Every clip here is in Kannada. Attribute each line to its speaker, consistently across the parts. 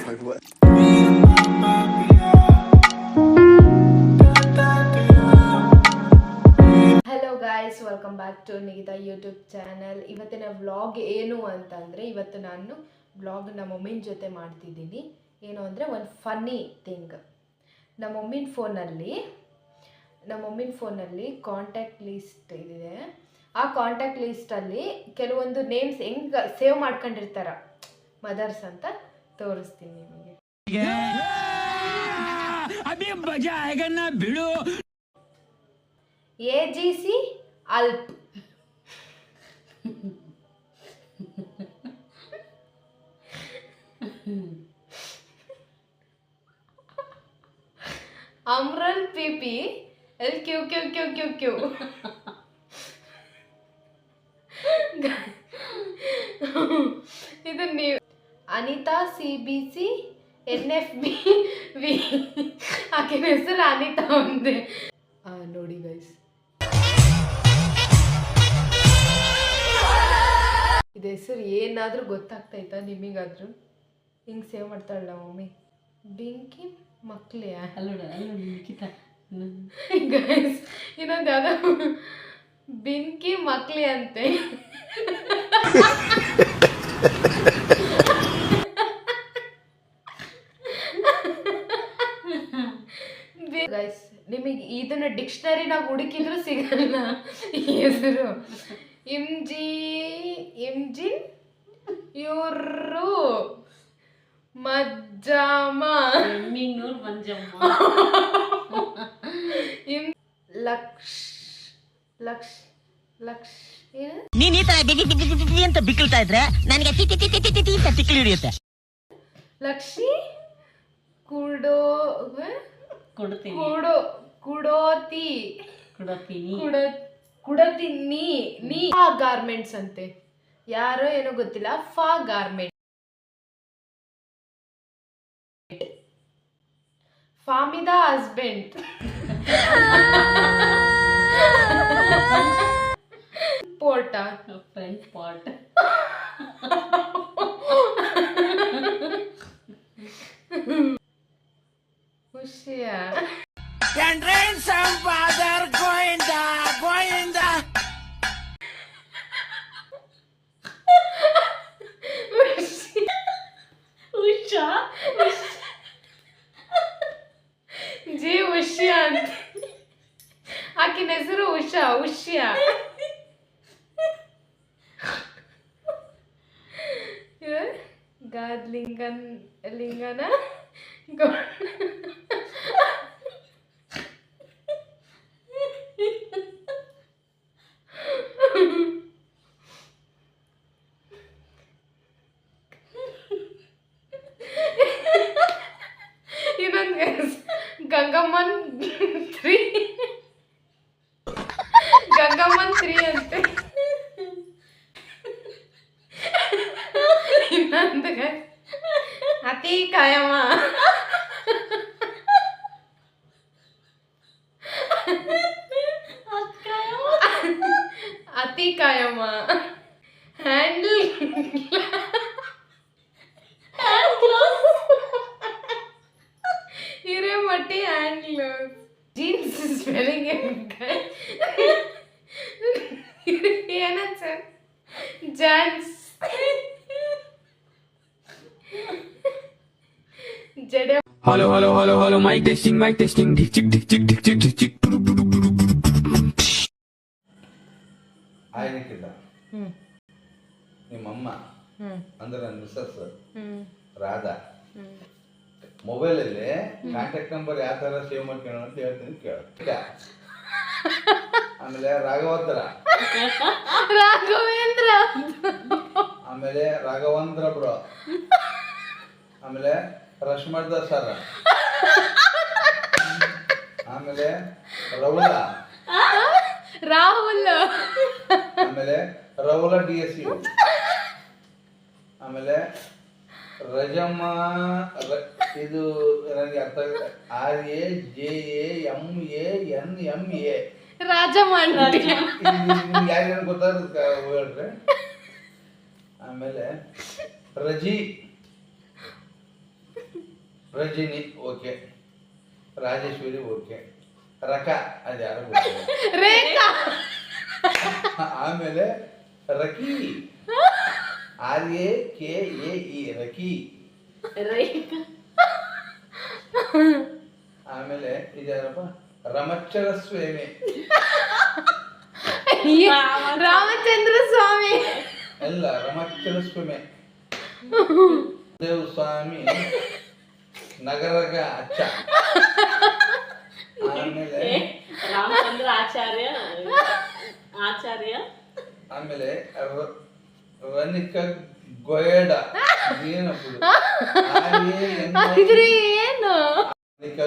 Speaker 1: Like what?
Speaker 2: Hello guys, welcome back to Nigita YouTube channel. ಇವತ್ತಿನ ವ್ಲಾಗ್ ಏನು ಅಂತಂದರೆ, ಇವತ್ತು ನಾನು ವ್ಲಾಗ್ ನಮ್ಮ ಮಮ್ಮಿನ ಜೊತೆ ಮಾಡ್ತಿದ್ದೀನಿ. ಏನು ಅಂದರೆ ಒಂದು ಫನ್ನಿ ಥಿಂಗ್. ನಮ್ಮ ಮಮ್ಮಿನ ಫೋನಲ್ಲಿ ಕಾಂಟ್ಯಾಕ್ಟ್ ಲಿಸ್ಟ್ ಇದೆ. ಆ ಕಾಂಟ್ಯಾಕ್ಟ್ ಲಿಸ್ಟಲ್ಲಿ ಕೆಲವೊಂದು ನೇಮ್ಸ್ ಹೆಂಗೆ ಸೇವ್ ಮಾಡ್ಕೊಂಡಿರ್ತಾರ ಮದರ್ಸ್ ಅಂತ ತೋರಿಸ್ತೀನಿ ನಿಮಗೆ. AGC ಅಲ್ಪ್, ಅಮ್ರಲ್ PP LQQQQQ, ಇದು ನೀವು ಅನಿತಾ CBC NFB V, ಆಕಿನ ಹೆಸರು ಅನಿತಾ ಒಂದೇ. ನೋಡಿ ಗೈಸ್, ಇದು ಹೆಸರು ಏನಾದರೂ ಗೊತ್ತಾಗ್ತೈತಾ ನಿಮಗಾದ್ರೂ? ಹಿಂಗೆ ಸೇವ್ ಮಾಡ್ತಾಳಲ್ಲ ಮಮ್ಮಿ. ಬೆಂಕಿ ಮಕ್ಳೆಯಾ ಗೈಸ್, ಇನ್ನೊಂದು ಯಾವುದೋ ಬೆಂಕಿ ಮಕ್ಳಿ ಅಂತೆ. ಗೈಸ್, ನಿಮಗೆ ಇದನ್ನ ಡಿಕ್ಷನರಿನಾಗ ಹುಡುಕಿದ್ರು ಸಿಗಲ್ಲ ಈ ಹೆಸರು. ಇಮ್ಜಿನ್ ಇವರು ಮಜ್ಜಮ್ಮ,
Speaker 3: ನೀನ್ ಈ ತರ ಬಿಗಿ ಅಂತ ಬಿಕ್ಕಳ್ತಾ ಇದ್ರೆ ನನಗೆ ಅಂತ ತಿಕ್ಕಲಿ ಹಿಡಿಯುತ್ತೆ.
Speaker 2: ಲಕ್ಷಿ ಕುಡೋತೀನಿ ನೀ ಗಾರ್ಮೆಂಟ್ಸ್ ಅಂತೆ. ಯಾರೋ ಏನೋ ಗೊತ್ತಿಲ್ಲ. ಫಾ ಗಾರ್ಮೆಂಟ್, ಫಾಮಿದಾ ಹಸ್ಬೆಂಡ್, ಪೋರ್ಟ ಫ್ರೆಂಚ್ ಪಾರ್ಟ್, ಹುಷಿಯಾ ಜಿ ಉಷ್ಯಾ ಅಂತ. ಆಕಿನ ಹೆಸರು ಉಷ್ಯಾ. ಲಿಂಗನ ಇನ್ನೊಂದು ಗಂಗಮ್ಮನ್ 3 ಅಂತೆ. ಇನ್ನೊಂದು ಅತಿ ಕಾಯಮ್ಮ, ಅತಿ ಕಾಯಮ್ಮ, ಹ್ಯಾಂಡಲ್ ಹಿರೇಮಟ್ಟಿ, ಹ್ಯಾಂಡ್ಲ್ ಜೀನ್ಸ್ ಸ್ಪೆಲ್ಲಿಂಗ್ ಏನಂತ ಸರ್? ಜಾನ್ಸ್ ಜಡೆ.
Speaker 4: Hello, mic testing, dick chick.
Speaker 5: ಆಯ್ನಿಕ್ಕಿಲ್ಲ ನಿಮ್ಮಮ್ಮ ಅಂದ್ರೆ ನನ್ನ ಮಿಸಸ್ ರಾಧಾ ಮೊಬೈಲಲ್ಲಿ ಕಾಂಟ್ಯಾಕ್ಟ್ ನಂಬರ್ ಯಾವ ಥರ ಸೇವ್ ಮಾಡ್ಕೊಳ್ಳೋಣ ಅಂತ ಹೇಳ್ತೀನಿ, ಕೇಳ. ಆಮೇಲೆ ರಾಘವೇಂದ್ರ, ಆಮೇಲೆ ರಾಘವೇಂದ್ರ ಬ್ರೋ, ಆಮೇಲೆ ರಶ್ಮರ್ದ ಸರ್, ಆಮೇಲೆ
Speaker 2: ರಾಹುಲ್,
Speaker 5: ಆಮೇಲೆ ರೌಲ DSU, ಆಮೇಲೆ ರಜಮ್ಮ, ಇದು ನನಗೆ ಅರ್ಥ ಆಗುತ್ತೆ, RAJAMANMA
Speaker 2: ರಾಜಮ್ಮ.
Speaker 5: ಯಾರ್ಯಾರು ಗೊತ್ತಾಗುತ್ತೆ ಹೇಳ್ರಿ. ಆಮೇಲೆ ರಜಿ, ರಜಿನಿ ಓಕೆ, ರಾಜೇಶ್ವರಿ ಓಕೆ, ರಕ ಅದು ಯಾರು ಗೊತ್ತಿಲ್ಲ.
Speaker 2: ರೇಖಾ.
Speaker 5: ಆಮೇಲೆ ರಕಿ, RAKAE ರಕಿ.
Speaker 1: ರೇಖಾ.
Speaker 5: ಆಮೇಲೆ ಇದ್ಯಾರಪ್ಪ, ರಮಚ್ಚರ ಸ್ವಾಮಿ.
Speaker 2: ರಾಮಚಂದ್ರ ಸ್ವಾಮಿ.
Speaker 5: ಅಲ್ಲ, ರಮಚ್ಚರ ಸ್ವಾಮಿ. ದೇವ ಸ್ವಾಮಿ ನಗರಗ ಅಚ್ಚ. ಆಮೇಲೆ
Speaker 1: ರಾಮಚಂದ್ರ ಆಚಾರ್ಯ.
Speaker 5: ಆಮೇಲೆ ರನಿಕ ಗೊಯಡ. ಏನಪ್ಪದು?
Speaker 2: ಇದ್ರಿ ಏನು?
Speaker 5: ರನಿಕ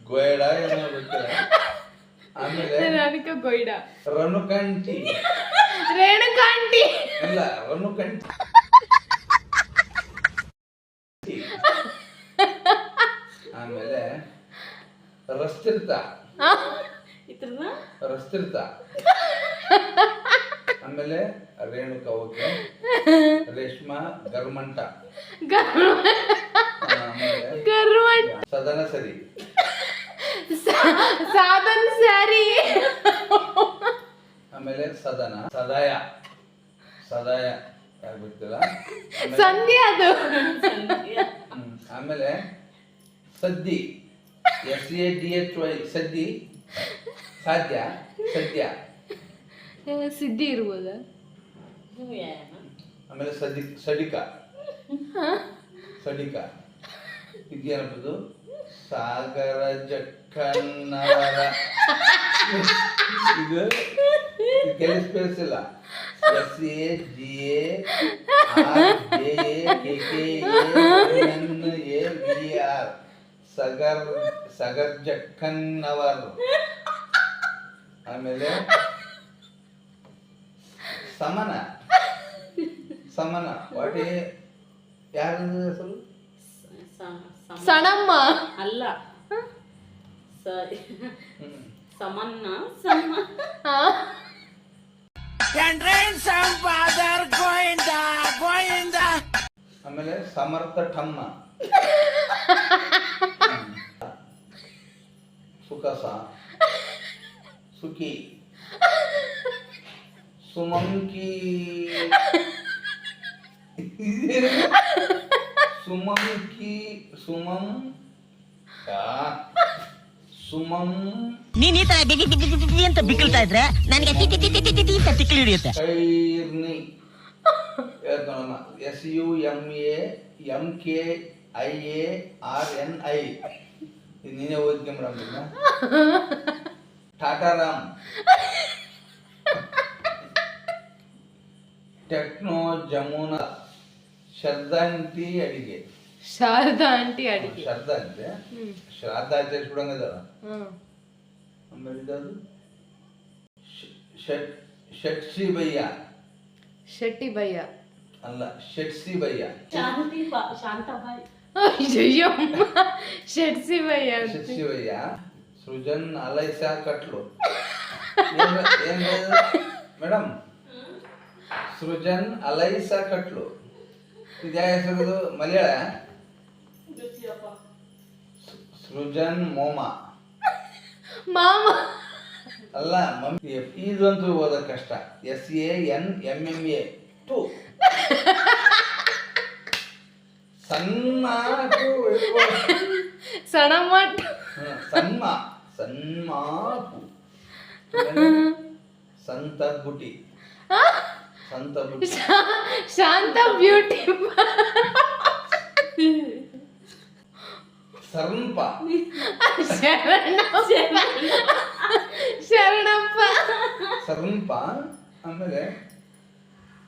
Speaker 5: ಗೊಯಡ ಏನೋ ಗೊತ್ತಿಲ್ಲ. ಆಮೇಲೆ
Speaker 2: ರಾಣಿಕಾ ಗೊಯ್ಡ.
Speaker 5: ರನುಕಂಠಿ.
Speaker 2: ರೇಣುಕಾಂಟಿ.
Speaker 5: ಇಲ್ಲ, ರನುಕಂಠಿ. ಆಮೇಲೆ ರಸ್ತಿರ್ತ.
Speaker 1: ಇದ್ರನ್ನ
Speaker 5: ರಸ್ತಿರ್ತ. ಆಮೇಲೆ ರೇಣುಕಾ ಓಕೆ, ರೇಷ್ಮಾ ಗರ್ಮಂಟ. ಆಮೇಲೆ
Speaker 2: ಗರ್ವಟ್.
Speaker 5: ಸದನ ಸರಿ.
Speaker 2: ಸಾಧನ್ ಸ್ಯಾರಿ.
Speaker 5: ಆಮೇಲೆ ಸದನ ಸದಾಯ. ಸದಾಯ ಯಾರು ಗೊತ್ತಿಲ್ಲ.
Speaker 2: ಸಂಧ್ಯಾ ಅದು.
Speaker 5: ಆಮೇಲೆ ಸದ್ದಿ, SADHY ಸದ್ದಿ. ಸಾಧ್ಯ, ಸದ್ಯ.
Speaker 2: ಸಿದ್ಧಿ ಇರ್ಬೋದ?
Speaker 5: ಆಮೇಲೆ ಸಡಿಕ. ಸಡಿಕ ಇದೇನಪ್ಪದು? ಸಾಗರ ಜಕ್ಕಣ್ಣವರ. ಇದು ಕೆಲಸ SAGARJAKKANNAVR ಸಗರ್ ಜಕ್ಕಣ್ಣವರ್. ಆಮೇಲೆ ಸಮನ. ಸಮನ ವಾಟಿ ಯಾರು ಹೆಸರು?
Speaker 2: ಸಣಮ್ಮ.
Speaker 1: ಅಲ್ಲ, ಸಮನ್ನ.
Speaker 5: ಆಮೇಲೆ ಸಮರ್ಥ ಠಮ್ಮ. ಸುಖಸ, ಸುಖಿ, ಸುಮಂಕಿ. ಸುಮಂಕಿ, ಸುಮಂ ಸುಮಂ.
Speaker 3: ನೀನ್ ಈ ತರ ಬಿಗಿ ಬಿಗಿ ಬಿಗಿ ಬಿಗಿ ಅಂತ ಬಿಕ್ಕಳ್ತಾ ಇದ್ರೆ ನನಗೆ T T T T T T ಅಂತ ತಿಕ್ಲಿ ಹಿಡಿಯುತ್ತೆ.
Speaker 5: ಕೈರ್ನಿ. ಹೇಳ್ತಾನಮ್ಮ. SUMAMKIARNI. ಇದು ನೀನೇ ಓದ್ಕೊಂಬಿಡಮ್ಮ. ಟಾಟಾರಾಮ್. ಟೆಕ್ನೋ ಜಮುನಾ. ಶ್ರದ್ಧಾಂತಿ ಅಡಿಗೆ.
Speaker 2: ಶಾರದಾ ಆಂಟಿ ಅಡಿಗೆ.
Speaker 5: ಶ್ರದ್ಧಾ ಅಂತೆ, ಶ್ರಾದ್ದ ಆಚರಿಸ್ಬಿಡಂಗದಲ್ಲ. ಆಮೇಲೆ ಇದದು ಷಟ್ಸಿ ಬಯ್ಯ.
Speaker 2: ಶೆಟ್ಟಿ ಬಯ್ಯ.
Speaker 5: ಅಲ್ಲ, ಷಟ್ಸಿ ಬಯ್ಯ.
Speaker 1: ಶಾಂತಾಬಾಯಿ.
Speaker 2: ಅಯ್ಯೋ, ಶೆಟ್ಸಿ ಬಯ್ಯ.
Speaker 5: ಷಟ್ಸಿ ಬಯ್ಯ. ಸೃಜನ್ ಅಲೈಸಾ ಕಟ್ಲು. ಏನ್ ಮೇಡಮ್? ಸೃಜನ್ ಅಲೈಸಾ ಕಟ್ಲು. ಇದ್ಯಾ ಹೆಸರು? ಮಲಯಾಳ. ಸೃಜನ್ ಮೋಮಾ.
Speaker 2: ಮಾಮ.
Speaker 5: ಅಲ್ಲ, ಇದಂತೂ ಓದೋದು ಕಷ್ಟ. SANMMA 2. ಸಣ್ಣ
Speaker 2: ಸಣಮಟ್.
Speaker 5: ಸನ್ಮ ಸನ್ಮಾಪು. ಸಂತ ಬುಟಿ. ಸಂತ ಬುಟಿ.
Speaker 2: ಶಾಂತ ಬ್ಯೂಟಿ.
Speaker 5: ಸರ್ಪ.
Speaker 2: ಶರಣಪ್ಪ.
Speaker 5: ಸರ್ಪ. ಆಮೇಲೆ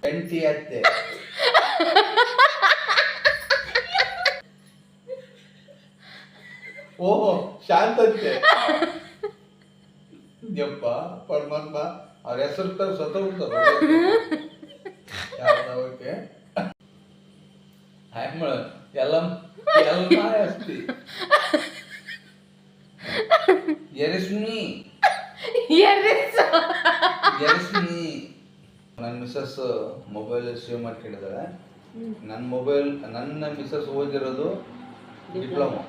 Speaker 5: ಎಂಟಿ ಅತ್ತೆ. ಓಹೋ, ಶಾಂತತ್ತೆ. ಯಪ್ಪ ಪರಮಾತ್ಮ, ಅವ್ರ ಹೆಸರು ಸತ್ತೋಗ್ತಾರೆ. ಯಾವ್ದಕ್ಕೆ ಎಲ್ಲ ಅಸ್ತಿ. ಯರಶ್ಮಿ. ಯರಶ್ಮಿ. ನನ್ನ ಮಿಸಸ್ ಮೊಬೈಲ್ ಸೇವ್ ಮಾಡ್ಕೊಂಡಿದ್ದಾರೆ. ನನ್ನ ಮಿಸಸ್ ಓದಿರೋದು ಡಿಪ್ಲೊಮಾ.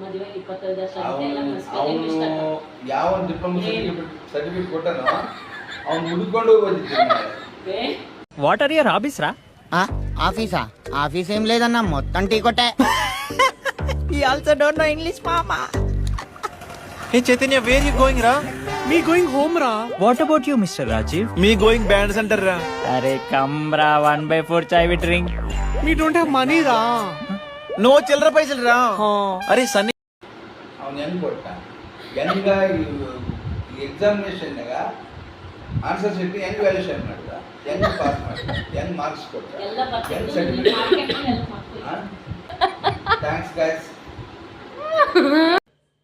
Speaker 1: ಮದುವೆ 25 ವರ್ಷ ಅಂತ ಎಲ್ಲ
Speaker 5: ಅವನು
Speaker 1: ಮಸ್ತ್
Speaker 5: ಯಾವ ಡಿಪ್ಲೊಮಾ ಸರ್ಟಿಫಿಕೇಟ್ ಕೊಟ್ಟನೋ ಅವ್ನು ಹುಡ್ಕೊಂಡು ಹೋಗಿದ್ದೀನಿ.
Speaker 6: వాట్ ఆర్ యువర్ హాబీస్ రా?
Speaker 3: ఆఫీసా? ఆఫీస్ ఏం లేదన్నా, మొత్తం టీ కొట్టే. He also don't know English మామా.
Speaker 7: Hey Chaitanya, where you going, ra?
Speaker 6: Me going home రా. What about you mister Rajeev?
Speaker 7: Me going band center, ra.
Speaker 6: అరే కమ్ రా, 1/4 chai we drink. Me don't have money రా.
Speaker 7: No చిల్లర పైసలు రా. అరే సన్నీ
Speaker 5: ಅವ್ನು ಹೆಂಗ್ ಕೊಟ್ಟ ಹೆಂಗ ಎಕ್ಸಾಮಿನೇಷನ್ ಆನ್ಸರ್ ಶೀಟ್ ಹೆಂಗ್ ವ್ಯಾಲ್ಯೂಷನ್ ಮಾಡಿದ, ಹೆಂಗ್ ಪಾಸ್ ಮಾಡಿದ, ಹೆಂಗ್ ಮಾರ್ಕ್ಸ್ ಕೊಟ್ಟ,
Speaker 1: ಎಲ್ಲ
Speaker 5: ಹೆಂಗ್
Speaker 1: ಬರ್ತಿದ್ರು
Speaker 5: ಸರ್ಟಿಫಿಕೇಟ್.
Speaker 1: ಮಾರ್ಕೆಟಿಂಗ್ ಎಲ್ಲ ಮಾಡ್ತೀವಿ.
Speaker 5: Thanks guys.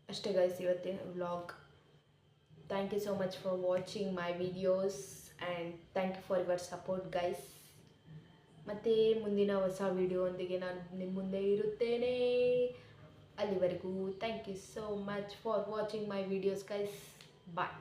Speaker 2: ಅಷ್ಟೇ ಗೈಸ್ ಇವತ್ತಿನ vlog. Thank you so much for watching my videos and thank you for your support guys. ಮತ್ತು ಮುಂದಿನ ಹೊಸ ವಿಡಿಯೋದೊಂದಿಗೆ ನಾನು ನಿಮ್ಮ ಮುಂದೆ ಇರುತ್ತೇನೆ. ಅಲ್ಲಿವರೆಗೂ thank you so much for watching my videos guys. Bye.